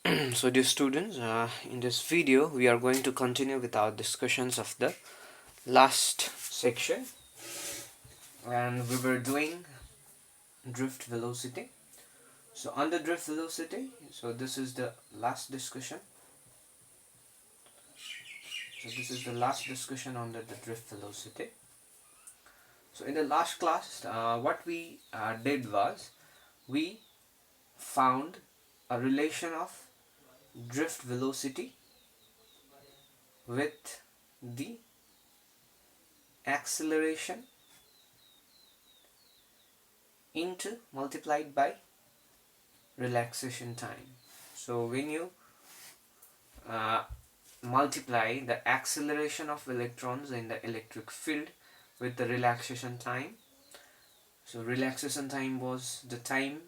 So dear students, in this video we are going to continue with our discussions of the last section, and we were doing drift velocity. So on the drift velocity, so this is the last discussion. So this is the last discussion on the drift velocity. So in the last class, what we did was we found a relation of drift velocity with the acceleration into multiplied by relaxation time. So when you uh, multiply the acceleration of electrons in the electric field with the relaxation time, so relaxation time was the time,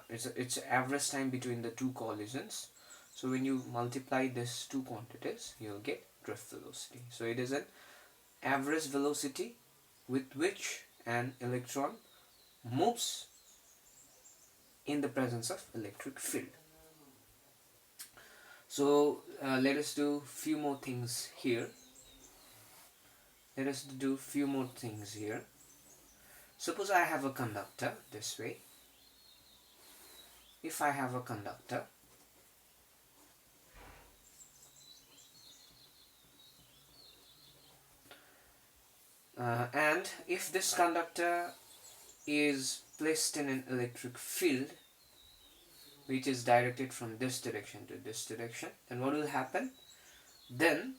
it's average time between the two collisions. So when you multiply these two quantities, you'll get drift velocity. So it is an average velocity with which an electron moves in the presence of electric field. So let us do few more things here. Suppose I have a conductor this way. If I have a conductor, and if this conductor is placed in an electric field which is directed from this direction to this direction, then what will happen? Then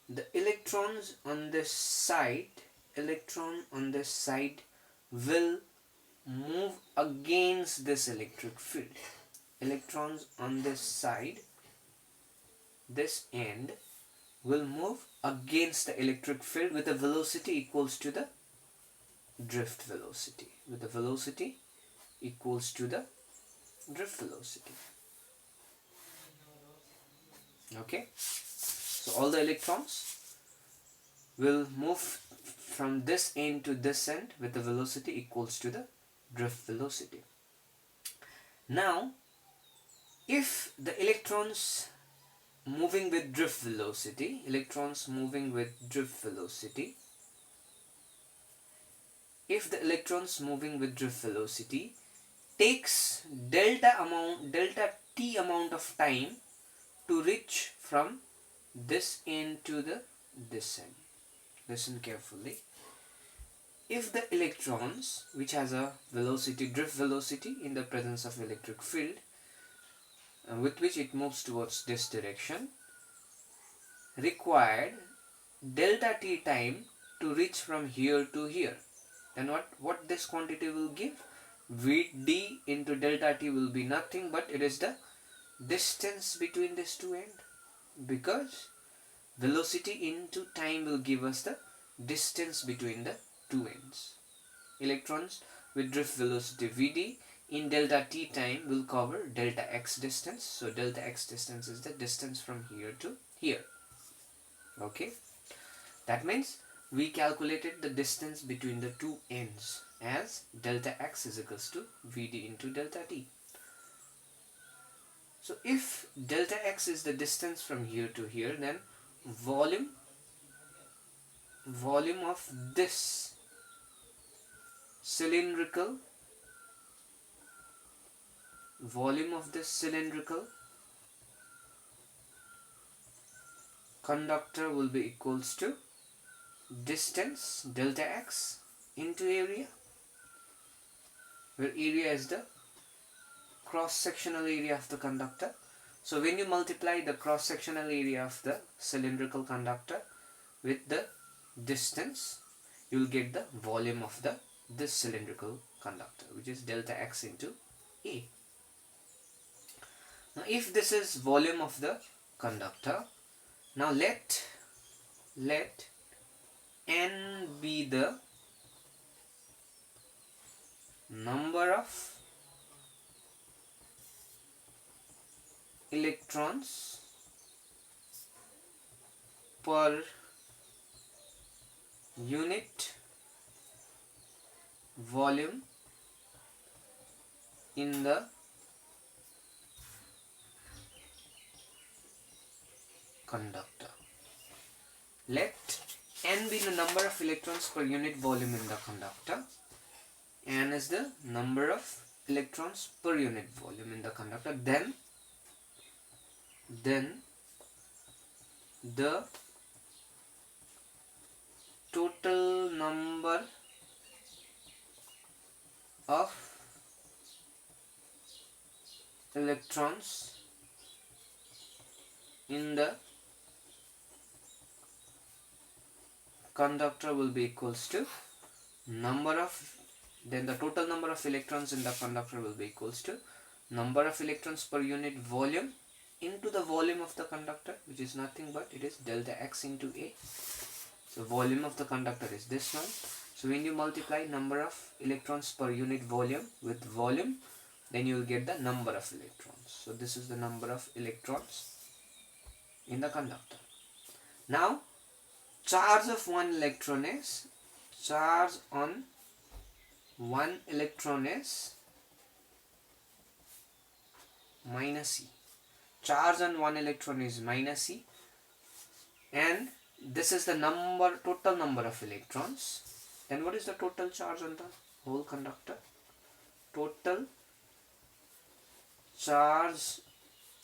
the electrons on this side will move against this electric field. Electrons on this side, this end, will move against the electric field with a velocity equals to the drift velocity. Okay, so all the electrons will move from this end to this end with the velocity equals to the drift velocity. Now, if the electrons moving with drift velocity, takes delta t amount of time to reach from this end to this end. Listen carefully. If the electrons, which has a drift velocity in the presence of electric field, with which it moves towards this direction, required delta t time to reach from here to here, then what this quantity will give? Vd into delta t will be nothing but it is the distance between these two ends, because velocity into time will give us the distance between the two ends. Electrons with drift velocity Vd in delta t time will cover delta x distance. So delta x distance is the distance from here to here. Okay, that means we calculated the distance between the two ends as delta x is equals to Vd into delta t. So if delta x is the distance from here to here, then volume of this cylindrical conductor will be equals to distance delta x into area, where area is the cross-sectional area of the conductor. So when you multiply the cross-sectional area of the cylindrical conductor with the distance, you will get the volume of this cylindrical conductor, which is delta x into A. Now if this is volume of the conductor, now let n be the number of electrons per unit volume in the conductor. Let n be the number of electrons per unit volume in the conductor. N is the number of electrons per unit volume in the conductor. Then the total number of electrons in the conductor will be equals to the total number of electrons in the conductor will be equals to number of electrons per unit volume into the volume of the conductor, which is nothing but it is delta x into A. So volume of the conductor is this one. So when you multiply number of electrons per unit volume with volume, then you will get the number of electrons. So this is the number of electrons in the conductor. Now charge of one electron is minus E. Charge on one electron is minus E, and this is the total number of electrons. Then what is the total charge on the whole conductor? Total charge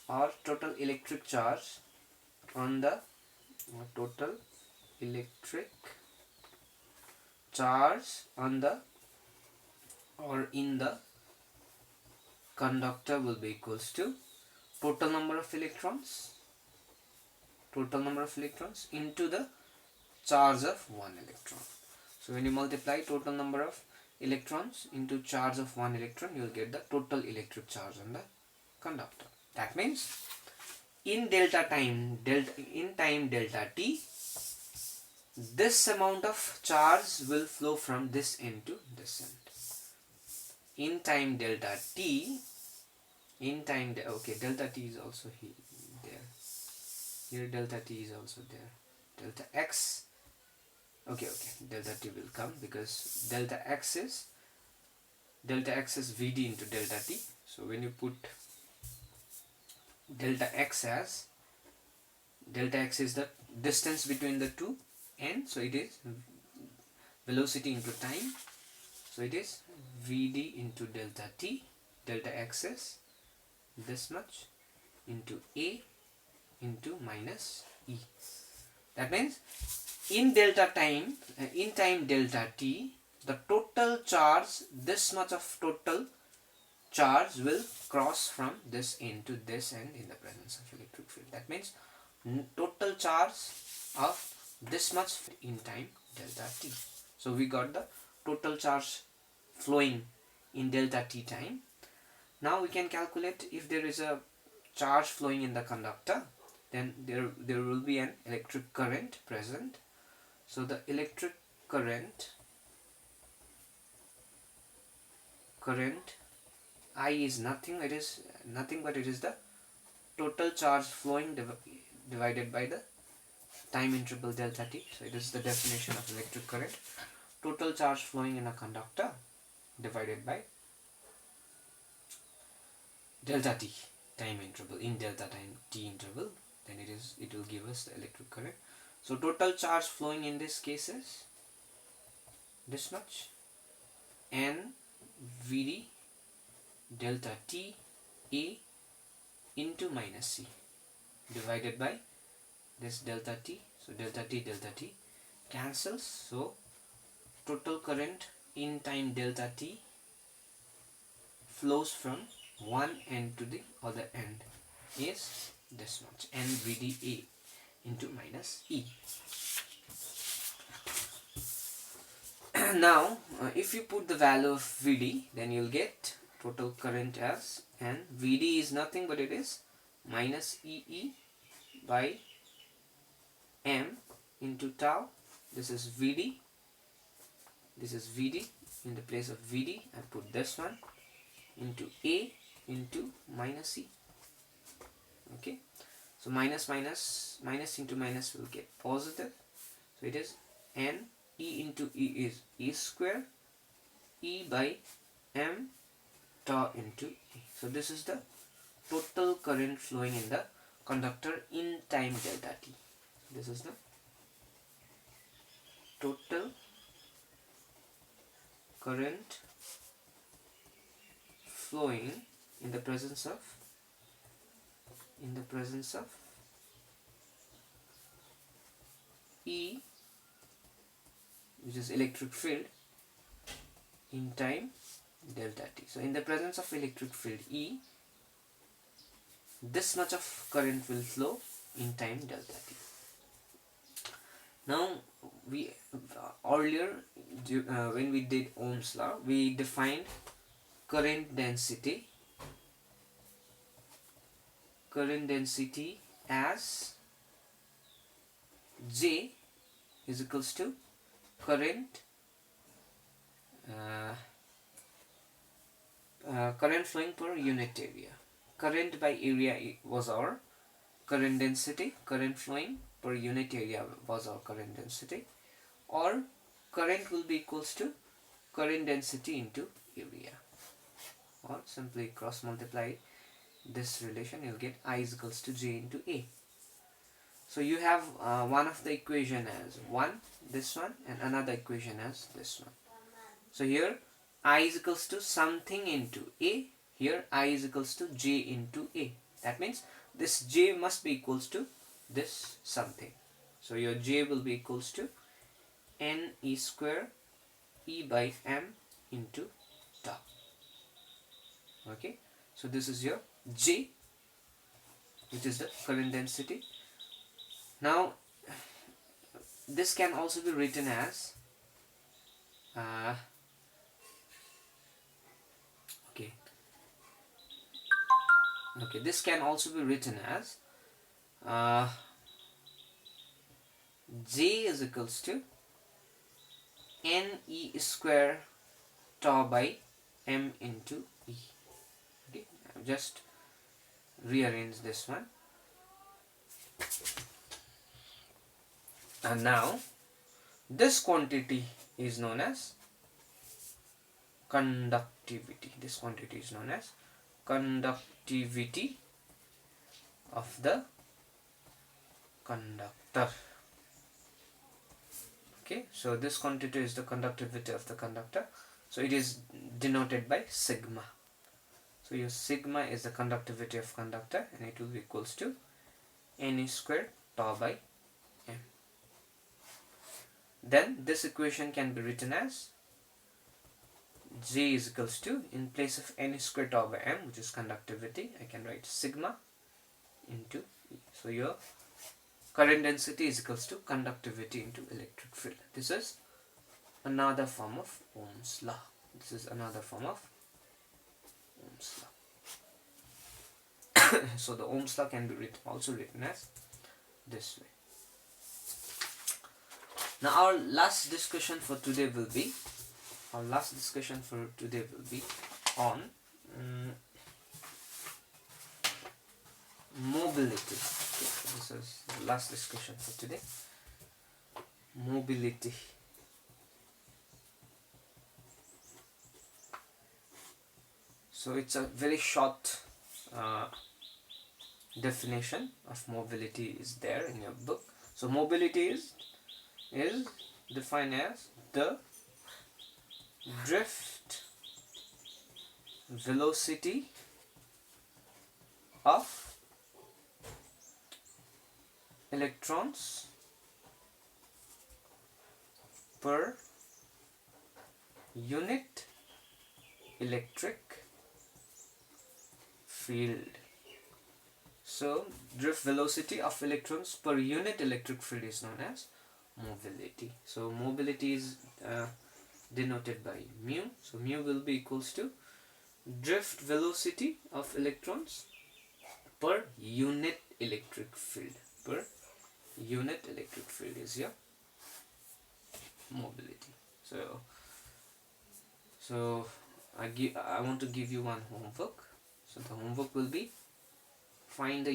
or total electric charge on the total electric charge on the or in the conductor will be equals to total number of electrons into the charge of one electron. So when you multiply total number of electrons into charge of one electron, you will get the total electric charge on the conductor. That means in time delta t, this amount of charge will flow from this end to this end. In time delta t, delta t is also there. Here delta t is also there. Delta x, delta t will come because delta x is Vd into delta t. So when you put delta x is the distance between the two ends, so it is velocity into time, so it is Vd into delta t. Delta x is this much into A into minus E. That means in time delta t, the total charge, this much of total charge will cross from this end to this end in the presence of electric field. That means total charge of this much in time delta t. So we got the total charge flowing in delta t time. Now we can calculate if there is a charge flowing in the conductor, then there will be an electric current present. So the electric current I is nothing, it is nothing but it is the total charge flowing divided by the time interval delta t. So it is the definition of electric current. Total charge flowing in a conductor divided by delta t time interval in delta time t interval, then it will give us the electric current. So total charge flowing in this case is this much, n Vd delta t A into minus C divided by this delta t. So delta t cancels. So total current in time delta t flows from one end to the other end is this much, n VdA into minus E. Now if you put the value of Vd, then you'll get total current as, and Vd is nothing but it is minus EE by m into tau. This is Vd. In the place of Vd, I put this one into A into minus E. Okay, so minus into minus will get positive. So it is n E into E is E square, E by m tau into E. So this is the total current flowing in the conductor in time delta t. This is the total current flowing in the presence of E, which is electric field, in time delta t. So in the presence of electric field E, this much of current will flow in time delta t. Now we earlier when we did Ohm's law, we defined current density as J is equals to current flowing per unit area. Current by area was our current density, current flowing per unit area was our current density, or current will be equals to current density into area, or simply cross multiply this relation, you'll get I is equals to J into A. So you have one of the equation as this one, and another equation as this one. So here I is equals to something into A, here I is equals to J into A. That means this J must be equals to this something. So your J will be equals to N E square E by M into tau. Okay, so this is your J, which is the current density. Now this can also be written as this can also be written as J is equals to N E square tau by M into E. Okay, I've just rearrange this one. And now this quantity is known as conductivity. This quantity is known as conductivity of the conductor. Okay, so this quantity is the conductivity of the conductor. So it is denoted by sigma. So your sigma is the conductivity of conductor, and it will be equals to N squared tau by M. Then this equation can be written as J is equals to, in place of N squared tau by M, which is conductivity, I can write sigma into E. So your current density is equals to conductivity into electric field. This is another form of Ohm's law. So the Ohm's law can be also written as this way. Now our last discussion for today will be on mobility. Okay, so this is the last discussion for today. Mobility. So it's a very short definition of mobility is there in your book. So mobility is defined as the drift velocity of electrons per unit electric field. So drift velocity of electrons per unit electric field is known as mobility. So mobility is denoted by mu. So mu will be equals to drift velocity of electrons per unit electric field. Per unit electric field is your mobility. So I want to give you one homework. So the homework will be find the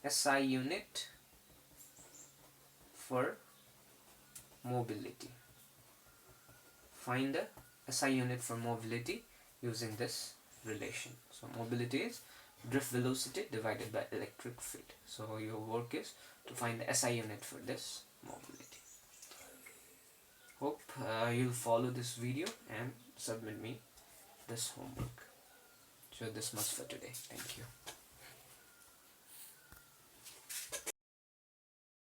SI unit for mobility. Find the SI unit for mobility using this relation. So mobility is drift velocity divided by electric field. So your work is to find the SI unit for this mobility. Hope you'll follow this video and submit me this homework. So this much for today. Thank you.